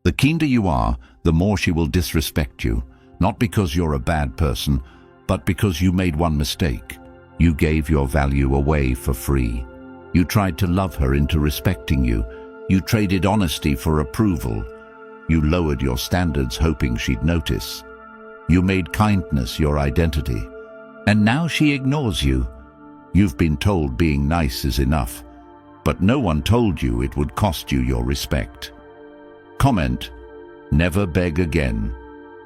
The kinder you are, the more she will disrespect you, not because you're a bad person, but because you made one mistake. You gave your value away for free. You tried to love her into respecting you. You traded honesty for approval. You lowered your standards hoping she'd notice. You made kindness your identity. And now she ignores you. You've been told being nice is enough, but no one told you it would cost you your respect. Comment, never beg again,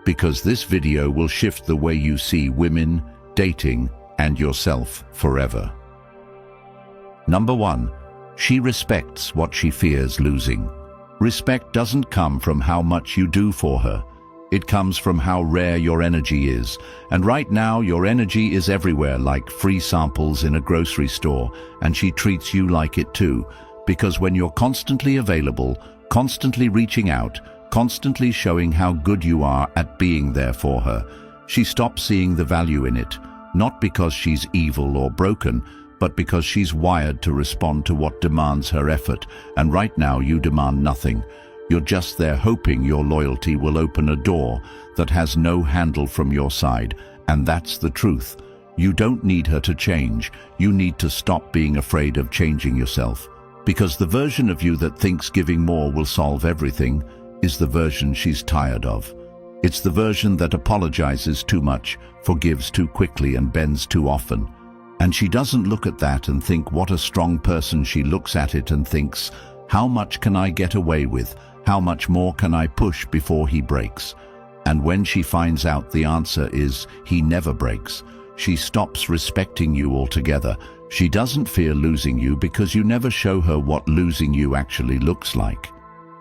because this video will shift the way you see women, dating, and yourself forever. Number 1. She respects what she fears losing. Respect doesn't come from how much you do for her. It comes from how rare your energy is. And right now, your energy is everywhere, like free samples in a grocery store, and she treats you like it too. Because when you're constantly available, constantly reaching out, constantly showing how good you are at being there for her, she stops seeing the value in it, not because she's evil or broken, but because she's wired to respond to what demands her effort. And right now you demand nothing. You're just there hoping your loyalty will open a door that has no handle from your side. And that's the truth. You don't need her to change. You need to stop being afraid of changing yourself. Because the version of you that thinks giving more will solve everything is the version she's tired of. It's the version that apologizes too much, forgives too quickly, and bends too often. And she doesn't look at that and think what a strong person. She looks at it and thinks, how much can I get away with? How much more can I push before he breaks? And when she finds out the answer is he never breaks, she stops respecting you altogether. She doesn't fear losing you because you never show her what losing you actually looks like.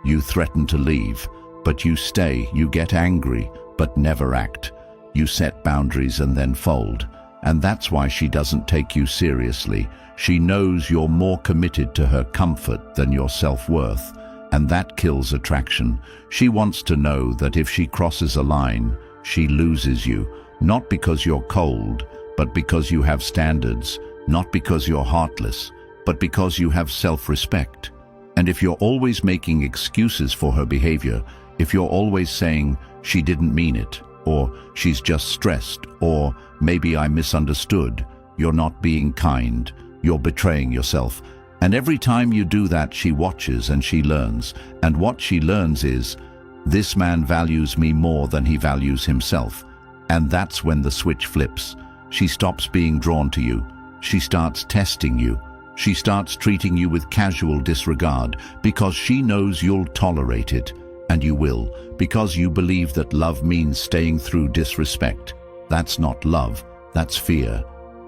You threaten to leave, but you stay. You get angry, but never act. You set boundaries and then fold. And that's why she doesn't take you seriously. She knows you're more committed to her comfort than your self-worth, and that kills attraction. She wants to know that if she crosses a line, she loses you, not because you're cold, but because you have standards, not because you're heartless, but because you have self-respect. And if you're always making excuses for her behavior, if you're always saying, she didn't mean it, or she's just stressed, or maybe I misunderstood, you're not being kind, you're betraying yourself. And every time you do that, she watches and she learns. And what she learns is, this man values me more than he values himself. And that's when the switch flips. She stops being drawn to you. She starts testing you. She starts treating you with casual disregard because she knows you'll tolerate it. And you will, because you believe that love means staying through disrespect. That's not love, that's fear.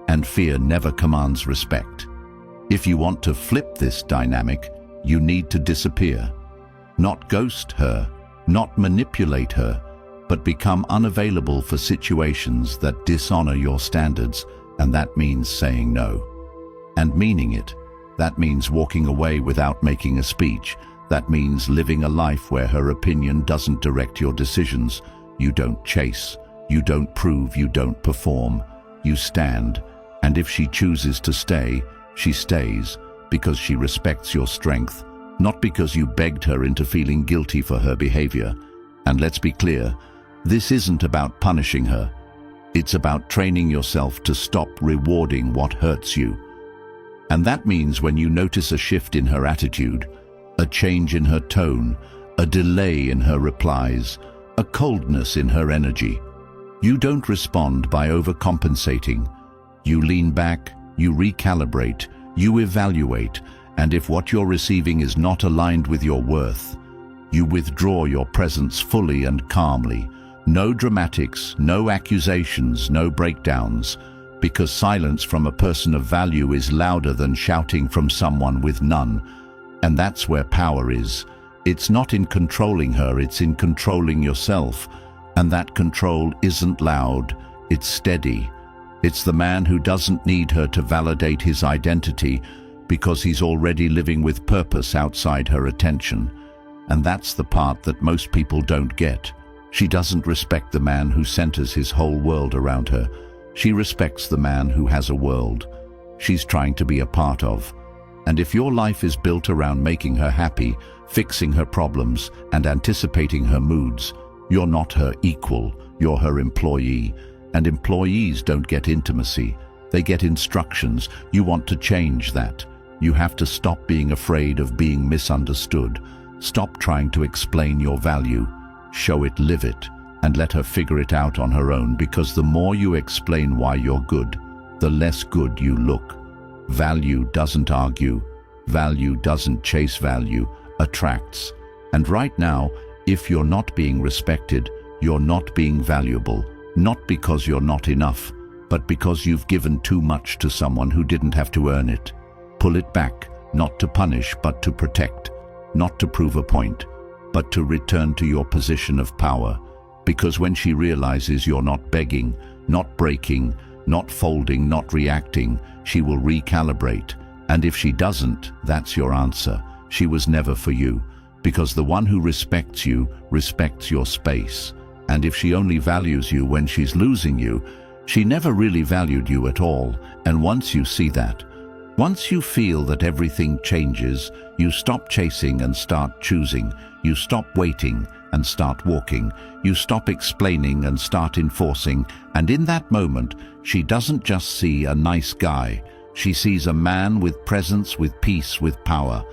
And fear never commands respect. If you want to flip this dynamic, you need to disappear. Not ghost her, not manipulate her, but become unavailable for situations that dishonor your standards, and that means saying no. And meaning it. That means walking away without making a speech. That means living a life where her opinion doesn't direct your decisions. You don't chase, you don't prove, you don't perform. You stand, and if she chooses to stay, she stays because she respects your strength, not because you begged her into feeling guilty for her behavior. And let's be clear, this isn't about punishing her. It's about training yourself to stop rewarding what hurts you. And that means when you notice a shift in her attitude, a change in her tone, a delay in her replies, a coldness in her energy, you don't respond by overcompensating. You lean back, you recalibrate, you evaluate, and if what you're receiving is not aligned with your worth, you withdraw your presence fully and calmly. No dramatics, no accusations, no breakdowns, because silence from a person of value is louder than shouting from someone with none. And that's where power is. It's not in controlling her, it's in controlling yourself. And that control isn't loud, it's steady. It's the man who doesn't need her to validate his identity because he's already living with purpose outside her attention. And that's the part that most people don't get. She doesn't respect the man who centers his whole world around her. She respects the man who has a world she's trying to be a part of. And if your life is built around making her happy, fixing her problems and anticipating her moods. You're not her equal, you're her employee. And employees don't get intimacy, they get instructions. You want to change that. You have to stop being afraid of being misunderstood. Stop trying to explain your value. Show it, live it, and let her figure it out on her own, because the more you explain why you're good, the less good you look. Value doesn't argue. Value doesn't chase value, attracts. And right now, if you're not being respected, you're not being valuable. Not because you're not enough, but because you've given too much to someone who didn't have to earn it. Pull it back, not to punish, but to protect. Not to prove a point, but to return to your position of power. Because when she realizes you're not begging, not breaking, not folding, not reacting, she will recalibrate. And if she doesn't, that's your answer. She was never for you. Because the one who respects you respects your space. And if she only values you when she's losing you, she never really valued you at all. And once you see that, once you feel that everything changes, you stop chasing and start choosing. You stop waiting and start walking. You stop explaining and start enforcing. And in that moment, she doesn't just see a nice guy. She sees a man with presence, with peace, with power.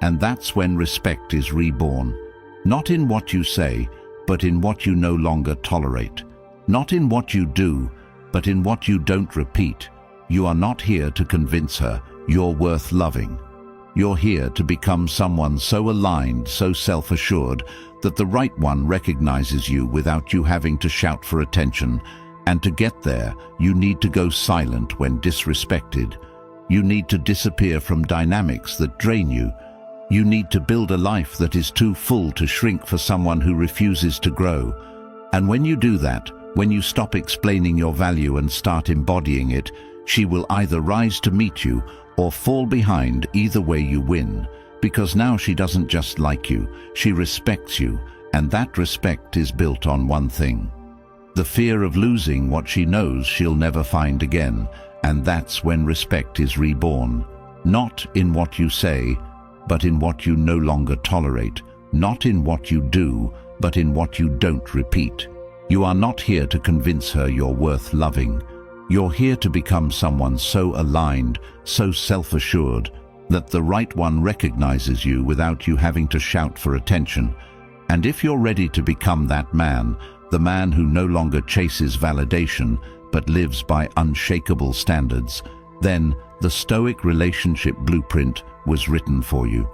And that's when respect is reborn. Not in what you say, but in what you no longer tolerate. Not in what you do, but in what you don't repeat. You are not here to convince her you're worth loving. You're here to become someone so aligned, so self-assured, that the right one recognizes you without you having to shout for attention. And to get there, you need to go silent when disrespected. You need to disappear from dynamics that drain you. You need to build a life that is too full to shrink for someone who refuses to grow. And when you do that, when you stop explaining your value and start embodying it, she will either rise to meet you or fall behind. Either way you win, because now she doesn't just like you, she respects you, and that respect is built on one thing: the fear of losing what she knows she'll never find again. And that's when respect is reborn. Not in what you say, but in what you no longer tolerate. Not in what you do, but in what you don't repeat. You are not here to convince her you're worth loving. You're here to become someone so aligned, so self-assured, that the right one recognizes you without you having to shout for attention. And if you're ready to become that man, the man who no longer chases validation, but lives by unshakable standards, then the Stoic relationship blueprint was written for you.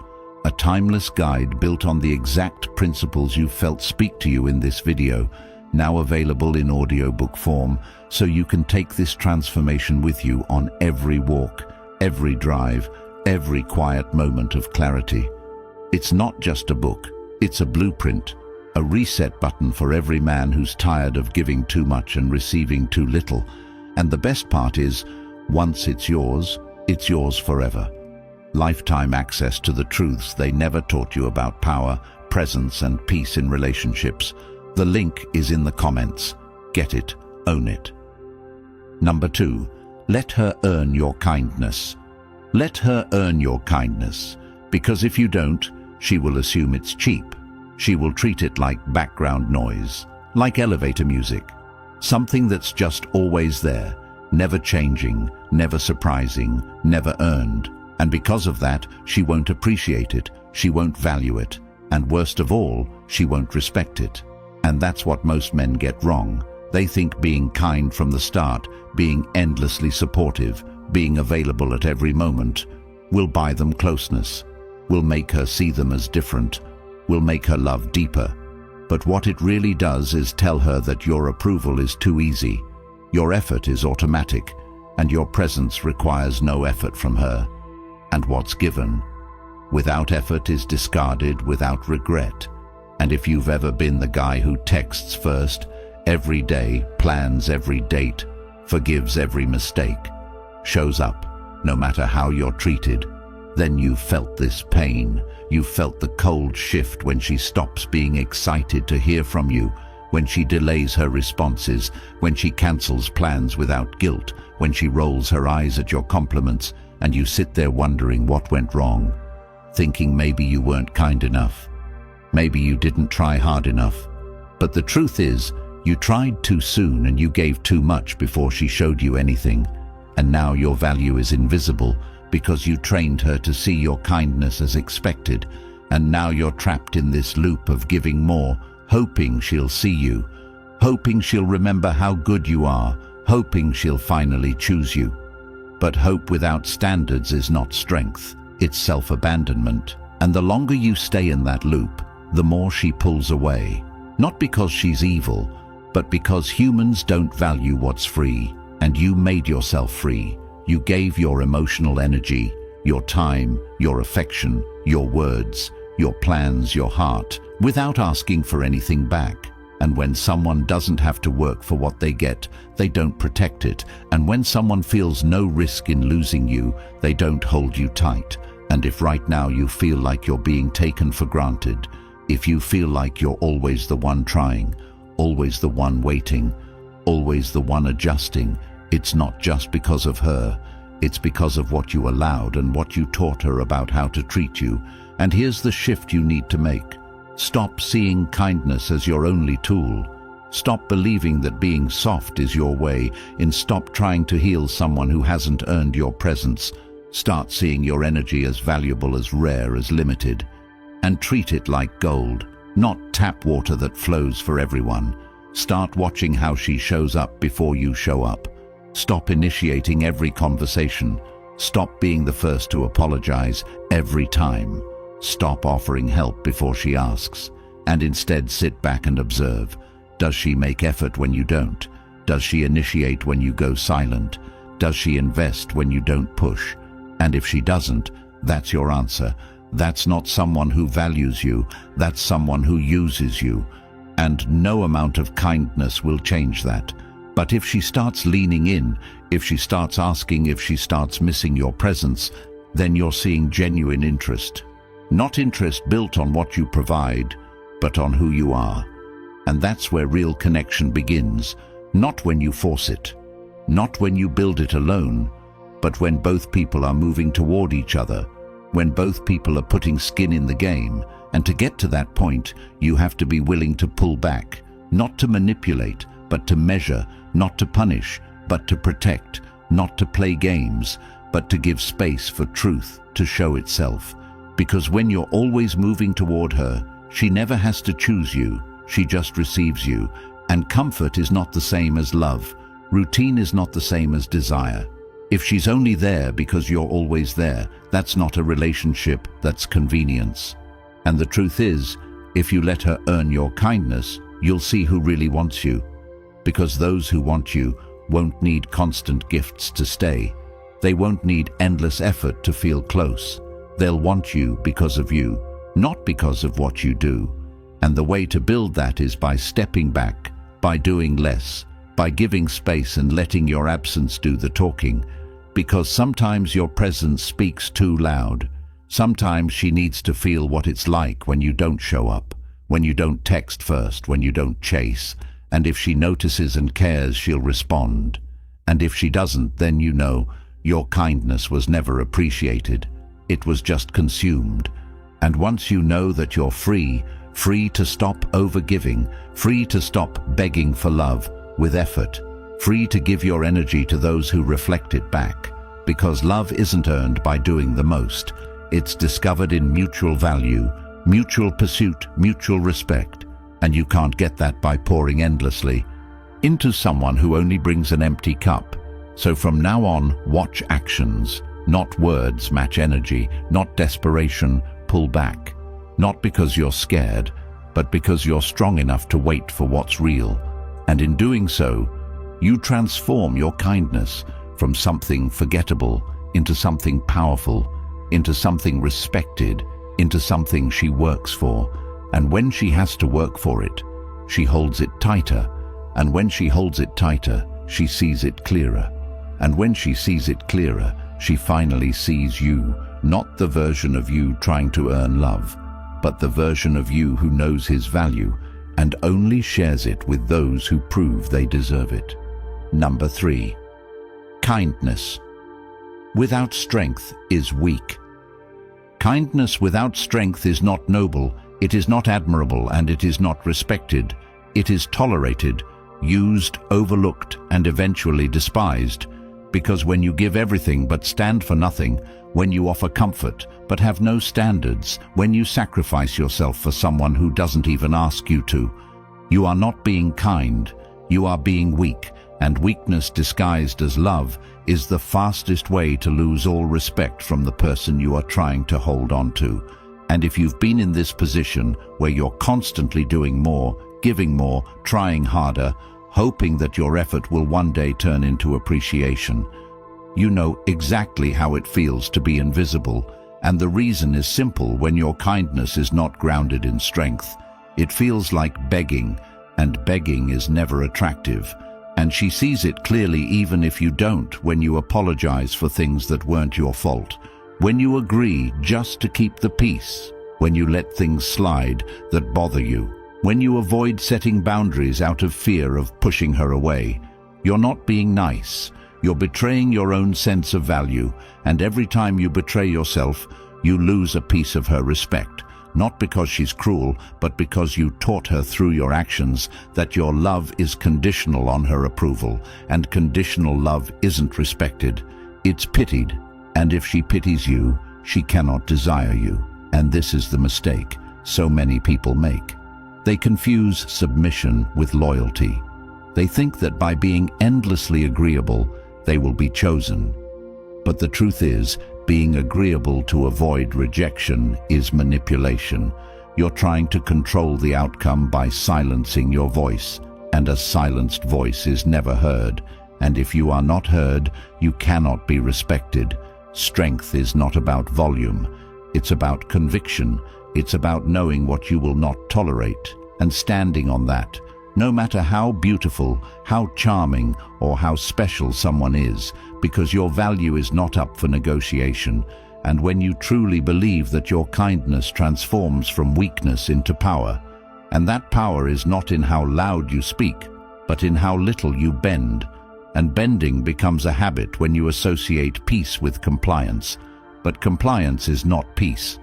A timeless guide built on the exact principles you felt speak to you in this video, now available in audiobook form, so you can take this transformation with you on every walk, every drive, every quiet moment of clarity. It's not just a book, it's a blueprint, a reset button for every man who's tired of giving too much and receiving too little. And the best part is, once it's yours forever. Lifetime access to the truths they never taught you about power, presence, and peace in relationships. The link is in the comments. Get it, own it. Number 2, let her earn your kindness. Let her earn your kindness, because if you don't, she will assume it's cheap. She will treat it like background noise, like elevator music, something that's just always there, never changing, never surprising, never earned. And because of that, she won't appreciate it, she won't value it, and worst of all, she won't respect it. And that's what most men get wrong. They think being kind from the start, being endlessly supportive, being available at every moment, will buy them closeness, will make her see them as different, will make her love deeper. But what it really does is tell her that your approval is too easy, your effort is automatic, and your presence requires no effort from her. And what's given without effort is discarded without regret. And if you've ever been the guy who texts first, every day, plans every date, forgives every mistake, shows up no matter how you're treated, then you've felt this pain. You've felt the cold shift when she stops being excited to hear from you, when she delays her responses, when she cancels plans without guilt, when she rolls her eyes at your compliments, and you sit there wondering what went wrong. thinking maybe you weren't kind enough. Maybe you didn't try hard enough. But the truth is, you tried too soon and you gave too much before she showed you anything. And now your value is invisible because you trained her to see your kindness as expected. And now you're trapped in this loop of giving more, hoping she'll see you, hoping she'll remember how good you are, hoping she'll finally choose you. But hope without standards is not strength, it's self-abandonment. And the longer you stay in that loop, the more she pulls away. Not because she's evil, but because humans don't value what's free. And you made yourself free. You gave your emotional energy, your time, your affection, your words, your plans, your heart, without asking for anything back. And when someone doesn't have to work for what they get, they don't protect it. And when someone feels no risk in losing you, they don't hold you tight. And if right now you feel like you're being taken for granted, if you feel like you're always the one trying, always the one waiting, always the one adjusting, it's not just because of her, it's because of what you allowed and what you taught her about how to treat you. And here's the shift you need to make. Stop seeing kindness as your only tool. Stop believing that being soft is your way, and stop trying to heal someone who hasn't earned your presence. Start seeing your energy as valuable, as rare, as limited. And treat it like gold, not tap water that flows for everyone. Start watching how she shows up before you show up. Stop initiating every conversation. Stop being the first to apologize every time. Stop offering help before she asks, and instead sit back and observe. Does she make effort when you don't? Does she initiate when you go silent? Does she invest when you don't push? And if she doesn't, that's your answer. That's not someone who values you, that's someone who uses you. And no amount of kindness will change that. But if she starts leaning in, if she starts asking, if she starts missing your presence, then you're seeing genuine interest. Not interest built on what you provide, but on who you are. And that's where real connection begins, not when you force it, not when you build it alone, but when both people are moving toward each other, when both people are putting skin in the game. And to get to that point, you have to be willing to pull back, not to manipulate, but to measure, not to punish, but to protect, not to play games, but to give space for truth to show itself. Because when you're always moving toward her, she never has to choose you, she just receives you. And comfort is not the same as love. Routine is not the same as desire. If she's only there because you're always there, that's not a relationship, that's convenience. And the truth is, if you let her earn your kindness, you'll see who really wants you. Because those who want you won't need constant gifts to stay. They won't need endless effort to feel close. They'll want you because of you, not because of what you do. And the way to build that is by stepping back, by doing less, by giving space and letting your absence do the talking. Because sometimes your presence speaks too loud. Sometimes she needs to feel what it's like when you don't show up, when you don't text first, when you don't chase. And if she notices and cares, she'll respond. And if she doesn't, then you know your kindness was never appreciated. It was just consumed. And once you know that you're free, free to stop overgiving, free to stop begging for love with effort, free to give your energy to those who reflect it back. Because love isn't earned by doing the most. It's discovered in mutual value, mutual pursuit, mutual respect. And you can't get that by pouring endlessly into someone who only brings an empty cup. So from now on, watch actions, not words match energy, not desperation, pull back. Not because you're scared, but because you're strong enough to wait for what's real. And in doing so, you transform your kindness from something forgettable into something powerful, into something respected, into something she works for. And when she has to work for it, she holds it tighter. And when she holds it tighter, she sees it clearer. And when she sees it clearer, she finally sees you, not the version of you trying to earn love, but the version of you who knows his value and only shares it with those who prove they deserve it. Number 3. Kindness. Without strength is weak. Kindness without strength is not noble, it is not admirable, and it is not respected. It is tolerated, used, overlooked, and eventually despised. Because when you give everything but stand for nothing, when you offer comfort but have no standards, when you sacrifice yourself for someone who doesn't even ask you to, you are not being kind, you are being weak, and weakness disguised as love is the fastest way to lose all respect from the person you are trying to hold on to. And if you've been in this position where you're constantly doing more, giving more, trying harder, hoping that your effort will one day turn into appreciation, you know exactly how it feels to be invisible, and the reason is simple. When your kindness is not grounded in strength, it feels like begging, and begging is never attractive. And she sees it clearly even if you don't, when you apologize for things that weren't your fault, when you agree just to keep the peace, when you let things slide that bother you, when you avoid setting boundaries out of fear of pushing her away. You're not being nice. You're betraying your own sense of value, and every time you betray yourself, you lose a piece of her respect, not because she's cruel, but because you taught her through your actions that your love is conditional on her approval, and conditional love isn't respected. It's pitied, and if she pities you, she cannot desire you. And this is the mistake so many people make. They confuse submission with loyalty. They think that by being endlessly agreeable, they will be chosen. But the truth is, being agreeable to avoid rejection is manipulation. You're trying to control the outcome by silencing your voice, and a silenced voice is never heard. And if you are not heard, you cannot be respected. Strength is not about volume. It's about conviction. It's about knowing what you will not tolerate and standing on that. No matter how beautiful, how charming, or how special someone is, because your value is not up for negotiation. And when you truly believe that your kindness transforms from weakness into power, and that power is not in how loud you speak, but in how little you bend. And bending becomes a habit when you associate peace with compliance. But compliance is not peace.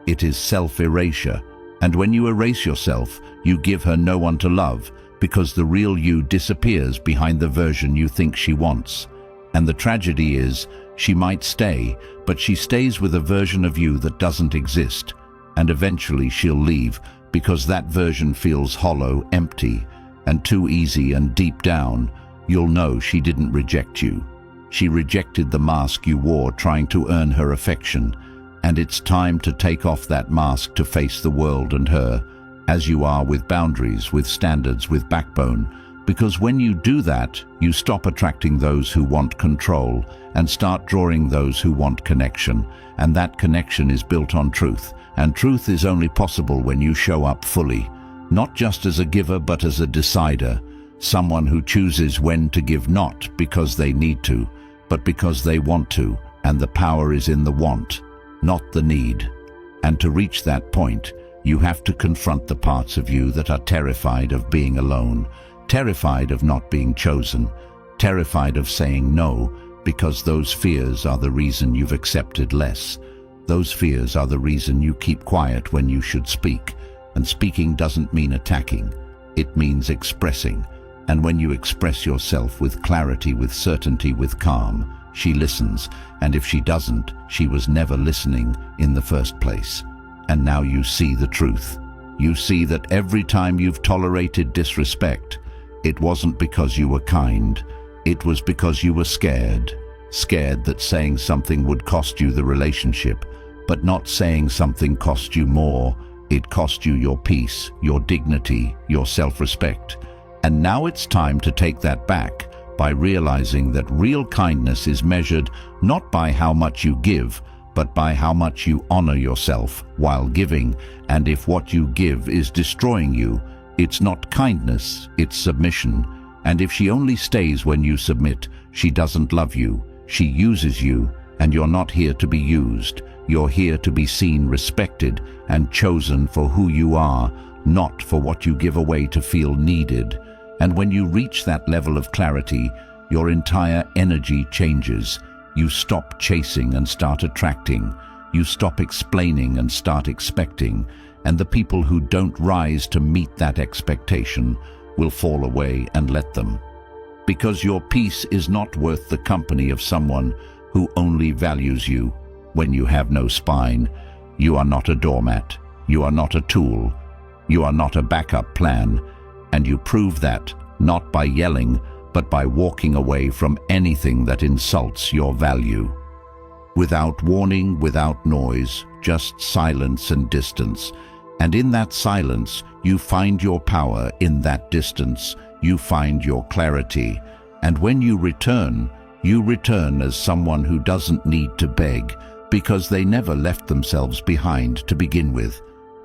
It is self-erasure. And when you erase yourself, you give her no one to love, because the real you disappears behind the version you think she wants. And the tragedy is, she might stay, but she stays with a version of you that doesn't exist. And eventually she'll leave, because that version feels hollow, empty, and too easy. And deep down, you'll know she didn't reject you. She rejected the mask you wore trying to earn her affection. And it's time to take off that mask to face the world and her, as you are, with boundaries, with standards, with backbone. Because when you do that, you stop attracting those who want control and start drawing those who want connection. And that connection is built on truth. And truth is only possible when you show up fully, not just as a giver but as a decider, someone who chooses when to give, not because they need to, but because they want to. And the power is in the want, not the need. And to reach that point, you have to confront the parts of you that are terrified of being alone, terrified of not being chosen, terrified of saying no, because those fears are the reason you've accepted less. Those fears are the reason you keep quiet when you should speak. And speaking doesn't mean attacking, it means expressing. And when you express yourself with clarity, with certainty, with calm, she listens. And if she doesn't, she was never listening in the first place. And now you see the truth. You see that every time you've tolerated disrespect, it wasn't because you were kind. It was because you were scared. Scared that saying something would cost you the relationship, but not saying something cost you more. It cost you your peace, your dignity, your self-respect. And now it's time to take that back by realizing that real kindness is measured not by how much you give, but by how much you honor yourself while giving. And if what you give is destroying you, it's not kindness, it's submission. And if she only stays when you submit, she doesn't love you, she uses you. And you're not here to be used. You're here to be seen, respected, and chosen for who you are, not for what you give away to feel needed. And when you reach that level of clarity, your entire energy changes. You stop chasing and start attracting. You stop explaining and start expecting, and the people who don't rise to meet that expectation will fall away and let them. Because your peace is not worth the company of someone who only values you when you have no spine. You are not a doormat. You are not a tool. You are not a backup plan. And you prove that not by yelling, but by walking away from anything that insults your value. Without warning, without noise, just silence and distance. And in that silence, you find your power. In that distance, you find your clarity. And when you return as someone who doesn't need to beg, because they never left themselves behind to begin with.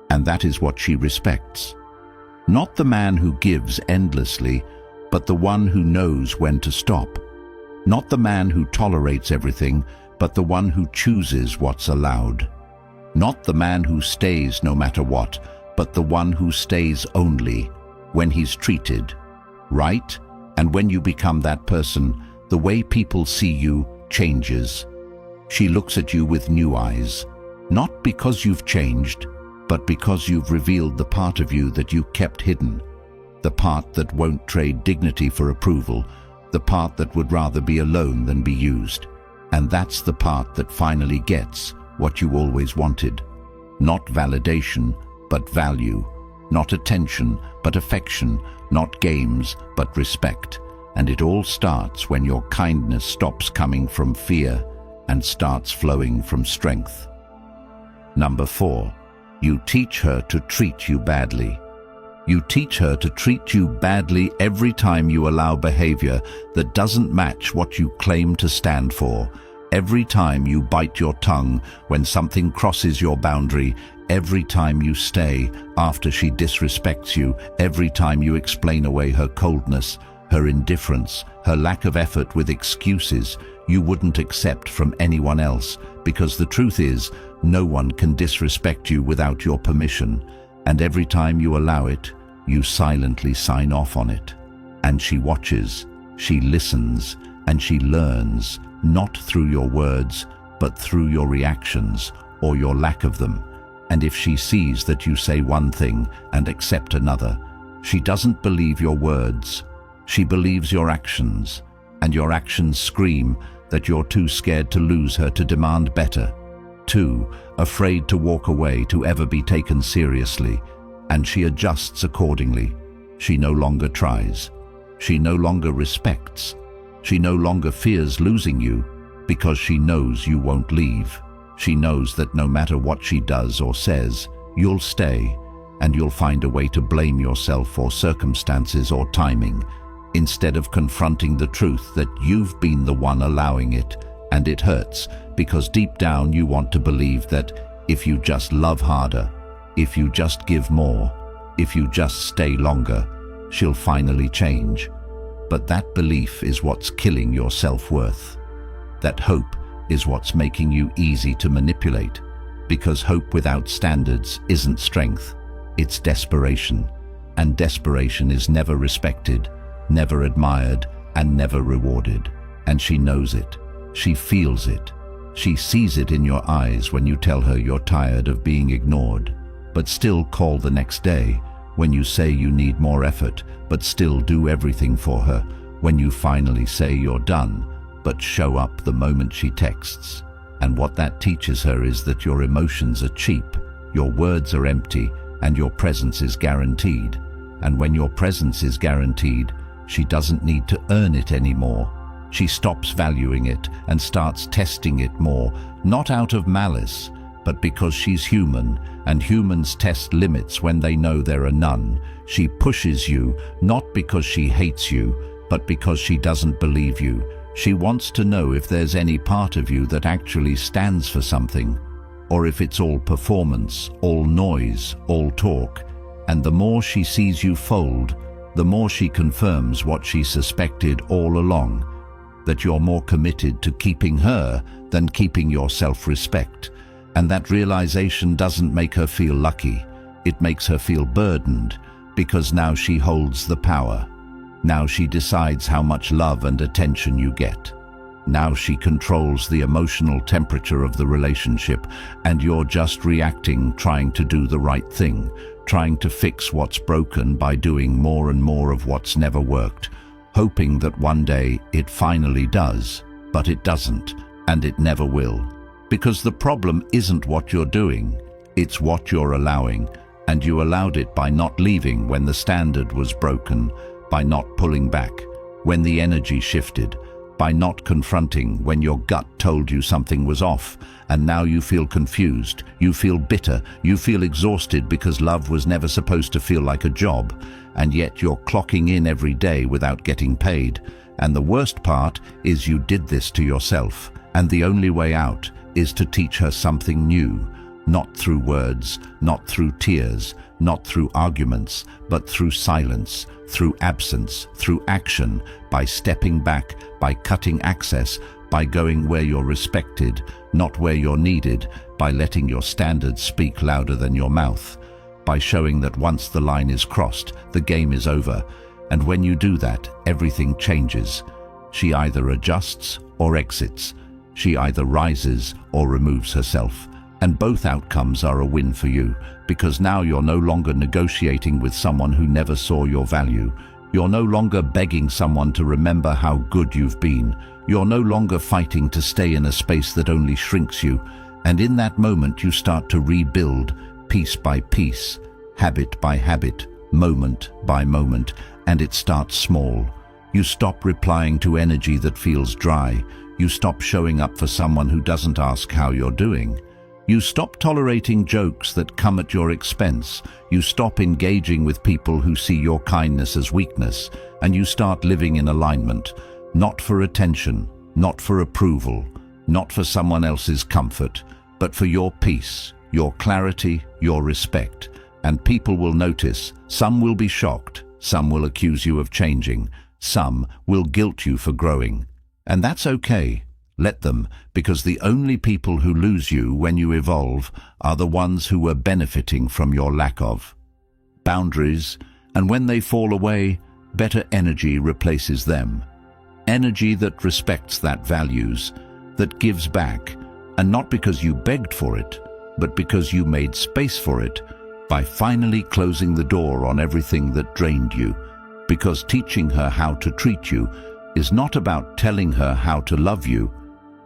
And that is what she respects. Not the man who gives endlessly, but the one who knows when to stop. Not the man who tolerates everything, but the one who chooses what's allowed. Not the man who stays no matter what, but the one who stays only when he's treated right. And when you become that person, the way people see you changes. She looks at you with new eyes, not because you've changed, but because you've revealed the part of you that you kept hidden, the part that won't trade dignity for approval, the part that would rather be alone than be used. And that's the part that finally gets what you always wanted. Not validation, but value. Not attention, but affection. Not games, but respect. And it all starts when your kindness stops coming from fear and starts flowing from strength. Number 4, you teach her to treat you badly. You teach her to treat you badly every time you allow behavior that doesn't match what you claim to stand for. Every time you bite your tongue when something crosses your boundary, every time you stay after she disrespects you, every time you explain away her coldness, her indifference, her lack of effort with excuses you wouldn't accept from anyone else, because the truth is, no one can disrespect you without your permission, and every time you allow it, you silently sign off on it. And she watches, she listens, and she learns, not through your words, but through your reactions, or your lack of them. And if she sees that you say one thing and accept another, she doesn't believe your words, she believes your actions, and your actions scream that you're too scared to lose her to demand better, too afraid to walk away to ever be taken seriously, and she adjusts accordingly. She no longer tries. She no longer respects. She no longer fears losing you because she knows you won't leave. She knows that no matter what she does or says, you'll stay, and you'll find a way to blame yourself for circumstances or timing, instead of confronting the truth that you've been the one allowing it. And it hurts, because deep down you want to believe that if you just love harder, if you just give more, if you just stay longer, she'll finally change. But that belief is what's killing your self-worth. That hope is what's making you easy to manipulate, because hope without standards isn't strength, it's desperation. And desperation is never respected, never admired, and never rewarded. And she knows it. She feels it. She sees it in your eyes when you tell her you're tired of being ignored, but still call the next day, when you say you need more effort, but still do everything for her, when you finally say you're done, but show up the moment she texts. And what that teaches her is that your emotions are cheap, your words are empty, and your presence is guaranteed. And when your presence is guaranteed, she doesn't need to earn it anymore. She stops valuing it and starts testing it more, not out of malice, but because she's human, and humans test limits when they know there are none. She pushes you, not because she hates you, but because she doesn't believe you. She wants to know if there's any part of you that actually stands for something, or if it's all performance, all noise, all talk. And the more she sees you fold, the more she confirms what she suspected all along, that you're more committed to keeping her than keeping your self-respect. And that realization doesn't make her feel lucky. It makes her feel burdened, because now she holds the power. Now she decides how much love and attention you get. Now she controls the emotional temperature of the relationship, and you're just reacting, trying to do the right thing, trying to fix what's broken by doing more and more of what's never worked, hoping that one day it finally does, but it doesn't, and it never will. Because the problem isn't what you're doing, it's what you're allowing, and you allowed it by not leaving when the standard was broken, by not pulling back when the energy shifted, by not confronting when your gut told you something was off, and now you feel confused, you feel bitter, you feel exhausted because love was never supposed to feel like a job, and yet you're clocking in every day without getting paid. And the worst part is you did this to yourself, and the only way out is to teach her something new, not through words, not through tears, not through arguments, but through silence, through absence, through action, by stepping back, by cutting access, by going where you're respected, not where you're needed, by letting your standards speak louder than your mouth, by showing that once the line is crossed, the game is over. And when you do that, everything changes. She either adjusts or exits. She either rises or removes herself. And both outcomes are a win for you, because now you're no longer negotiating with someone who never saw your value. You're no longer begging someone to remember how good you've been. You're no longer fighting to stay in a space that only shrinks you. And in that moment you start to rebuild, piece by piece, habit by habit, moment by moment, and it starts small. You stop replying to energy that feels dry. You stop showing up for someone who doesn't ask how you're doing. You stop tolerating jokes that come at your expense. You stop engaging with people who see your kindness as weakness, and you start living in alignment, not for attention, not for approval, not for someone else's comfort, but for your peace, your clarity, your respect. And people will notice. Some will be shocked. Some will accuse you of changing. Some will guilt you for growing. And that's okay. Let them, because the only people who lose you when you evolve are the ones who were benefiting from your lack of boundaries, and when they fall away, better energy replaces them. Energy that respects, that values, that gives back, and not because you begged for it, but because you made space for it by finally closing the door on everything that drained you. Because teaching her how to treat you is not about telling her how to love you.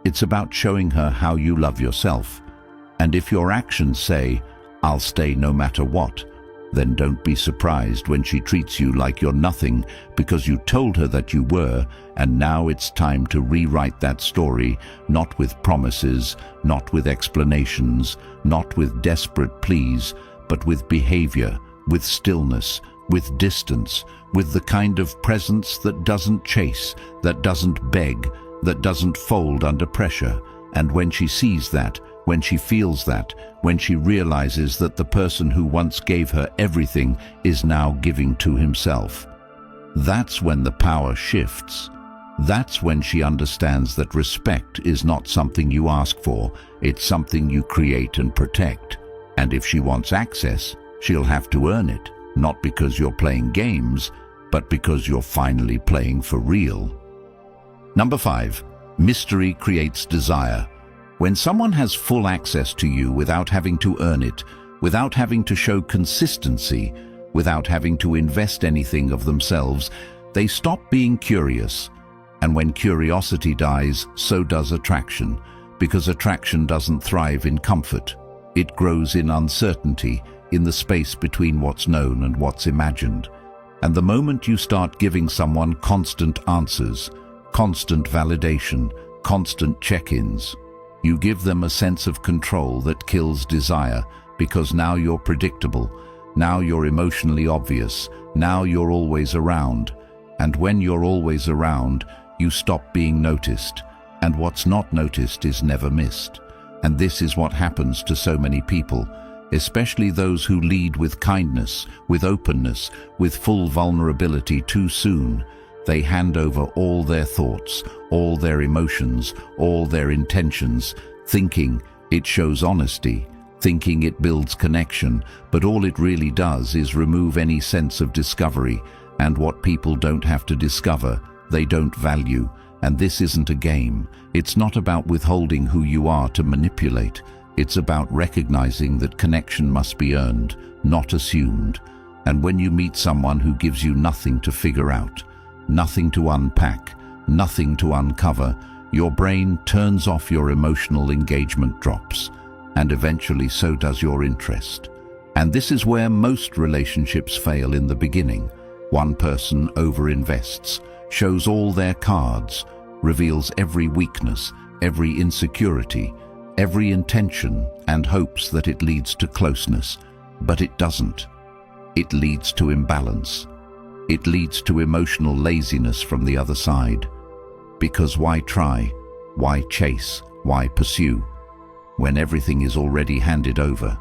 It's about showing her how you love yourself. And if your actions say, "I'll stay no matter what," then don't be surprised when she treats you like you're nothing because you told her that you were, and now it's time to rewrite that story, not with promises, not with explanations, not with desperate pleas, but with behavior, with stillness, with distance, with the kind of presence that doesn't chase, that doesn't beg, that doesn't fold under pressure. And when she sees that, when she feels that, when she realizes that the person who once gave her everything is now giving to himself, that's when the power shifts. That's when she understands that respect is not something you ask for, it's something you create and protect. And if she wants access, she'll have to earn it, not because you're playing games, but because you're finally playing for real. Number 5, mystery creates desire. When someone has full access to you without having to earn it, without having to show consistency, without having to invest anything of themselves, they stop being curious. And when curiosity dies, so does attraction, because attraction doesn't thrive in comfort. It grows in uncertainty, in the space between what's known and what's imagined. And the moment you start giving someone constant answers, constant validation, constant check-ins, you give them a sense of control that kills desire, because now you're predictable, now you're emotionally obvious, now you're always around. And when you're always around, you stop being noticed, and what's not noticed is never missed. And this is what happens to so many people, especially those who lead with kindness, with openness, with full vulnerability too soon. They hand over all their thoughts, all their emotions, all their intentions, thinking it shows honesty, thinking it builds connection, but all it really does is remove any sense of discovery. And what people don't have to discover, they don't value. And this isn't a game. It's not about withholding who you are to manipulate. It's about recognizing that connection must be earned, not assumed. And when you meet someone who gives you nothing to figure out, nothing to unpack, nothing to uncover, your brain turns off, your emotional engagement drops, and eventually so does your interest. And this is where most relationships fail in the beginning. One person overinvests, shows all their cards, reveals every weakness, every insecurity, every intention, and hopes that it leads to closeness. But it doesn't. It leads to imbalance. It leads to emotional laziness from the other side. Because why try? Why chase? Why pursue? When everything is already handed over.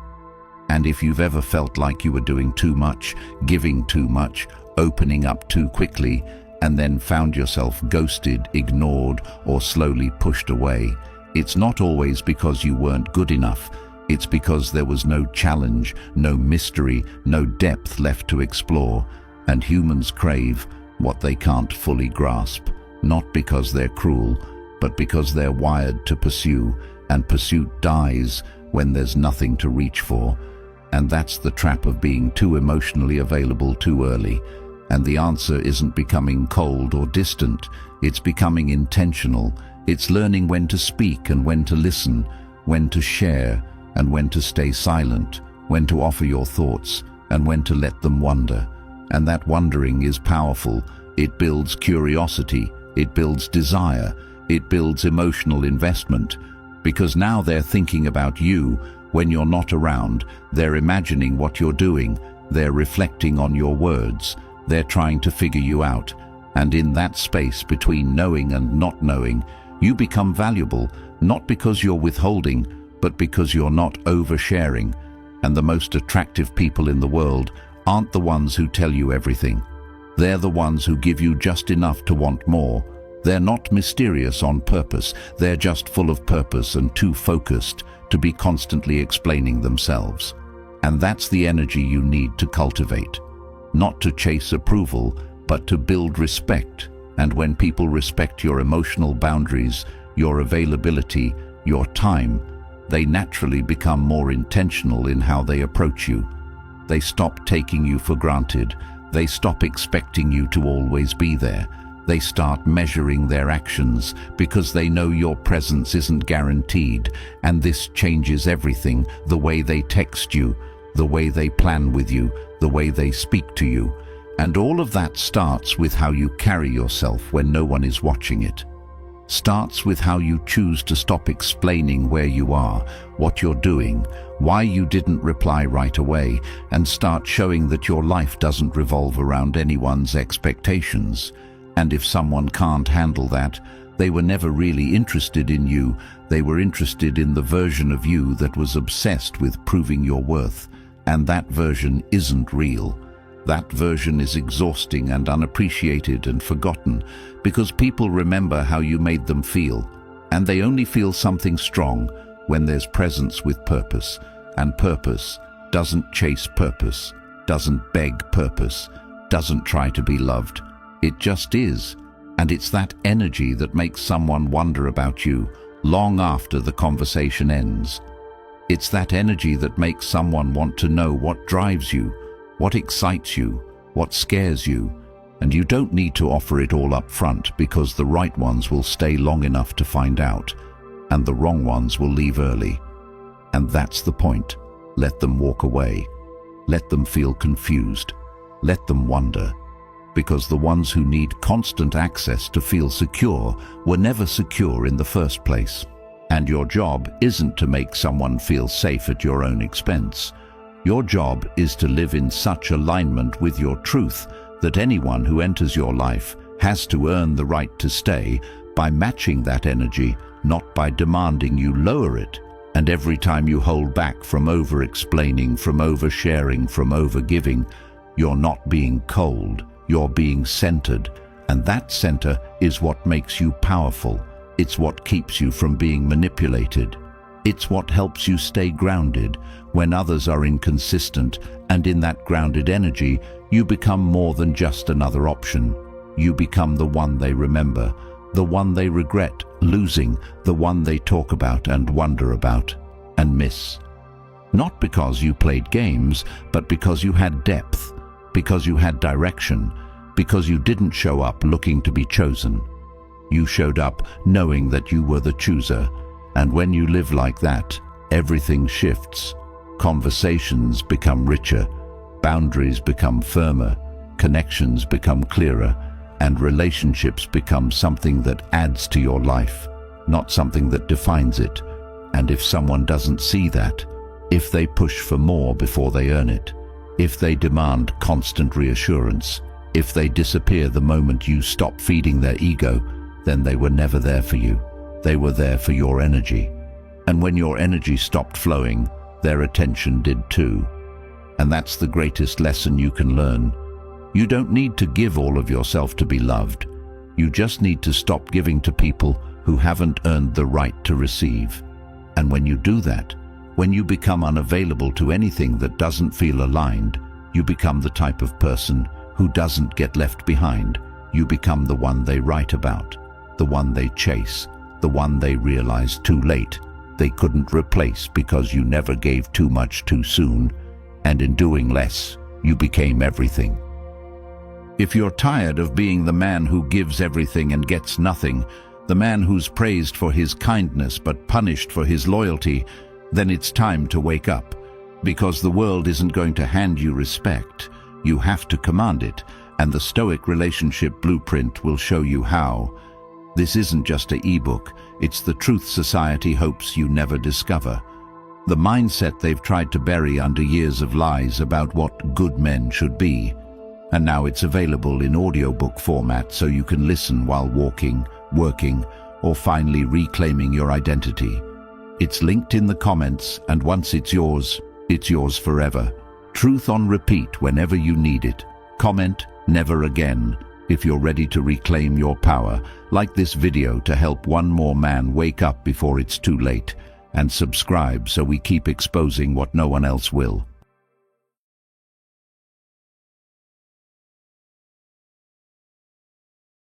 And if you've ever felt like you were doing too much, giving too much, opening up too quickly, and then found yourself ghosted, ignored, or slowly pushed away, it's not always because you weren't good enough. It's because there was no challenge, no mystery, no depth left to explore. And humans crave what they can't fully grasp, not because they're cruel, but because they're wired to pursue, and pursuit dies when there's nothing to reach for. And that's the trap of being too emotionally available too early. And the answer isn't becoming cold or distant, it's becoming intentional. It's learning when to speak and when to listen, when to share and when to stay silent, when to offer your thoughts and when to let them wander. And that wondering is powerful. It builds curiosity, it builds desire, it builds emotional investment. Because now they're thinking about you when you're not around, they're imagining what you're doing, they're reflecting on your words, they're trying to figure you out. And in that space between knowing and not knowing, you become valuable, not because you're withholding, but because you're not oversharing. And the most attractive people in the world aren't the ones who tell you everything. They're the ones who give you just enough to want more. They're not mysterious on purpose, they're just full of purpose and too focused to be constantly explaining themselves. And that's the energy you need to cultivate. Not to chase approval, but to build respect. And when people respect your emotional boundaries, your availability, your time, they naturally become more intentional in how they approach you. They stop taking you for granted. They stop expecting you to always be there. They start measuring their actions because they know your presence isn't guaranteed, and this changes everything: the way they text you, the way they plan with you, the way they speak to you. And all of that starts with how you carry yourself when no one is watching it. Starts with how you choose to stop explaining where you are, what you're doing, why you didn't reply right away, and start showing that your life doesn't revolve around anyone's expectations. And if someone can't handle that, they were never really interested in you. They were interested in the version of you that was obsessed with proving your worth. And that version isn't real. That version is exhausting and unappreciated and forgotten, because people remember how you made them feel. And they only feel something strong when there's presence with purpose. And purpose doesn't chase purpose, doesn't beg purpose, doesn't try to be loved. It just is. And it's that energy that makes someone wonder about you long after the conversation ends. It's that energy that makes someone want to know what drives you, what excites you, what scares you. And you don't need to offer it all up front, because the right ones will stay long enough to find out, and the wrong ones will leave early. And that's the point. Let them walk away. Let them feel confused. Let them wonder. Because the ones who need constant access to feel secure were never secure in the first place. And your job isn't to make someone feel safe at your own expense. Your job is to live in such alignment with your truth that anyone who enters your life has to earn the right to stay by matching that energy, not by demanding you lower it. And every time you hold back from over-explaining, from oversharing, from over-giving, you're not being cold, you're being centered. And that center is what makes you powerful. It's what keeps you from being manipulated. It's what helps you stay grounded when others are inconsistent, and in that grounded energy, you become more than just another option. You become the one they remember, the one they regret losing, the one they talk about and wonder about and miss. Not because you played games, but because you had depth, because you had direction, because you didn't show up looking to be chosen. You showed up knowing that you were the chooser, and when you live like that, everything shifts. Conversations become richer, boundaries become firmer, connections become clearer, and relationships become something that adds to your life, not something that defines it. And if someone doesn't see that, if they push for more before they earn it, if they demand constant reassurance, if they disappear the moment you stop feeding their ego, then they were never there for you. They were there for your energy. And when your energy stopped flowing, their attention did too. And that's the greatest lesson you can learn. You don't need to give all of yourself to be loved. You just need to stop giving to people who haven't earned the right to receive. And when you do that, when you become unavailable to anything that doesn't feel aligned, you become the type of person who doesn't get left behind. You become the one they write about, the one they chase, the one they realize too late they couldn't replace because you never gave too much too soon, and in doing less, you became everything. If you're tired of being the man who gives everything and gets nothing, the man who's praised for his kindness but punished for his loyalty, then it's time to wake up, because the world isn't going to hand you respect. You have to command it, and the Stoic relationship blueprint will show you how. This isn't just an ebook, it's the truth society hopes you never discover. The mindset they've tried to bury under years of lies about what good men should be. And now it's available in audiobook format so you can listen while walking, working, or finally reclaiming your identity. It's linked in the comments, and once it's yours forever. Truth on repeat whenever you need it. Comment, never again. If you're ready to reclaim your power, like this video to help one more man wake up before it's too late, and subscribe so we keep exposing what no one else will.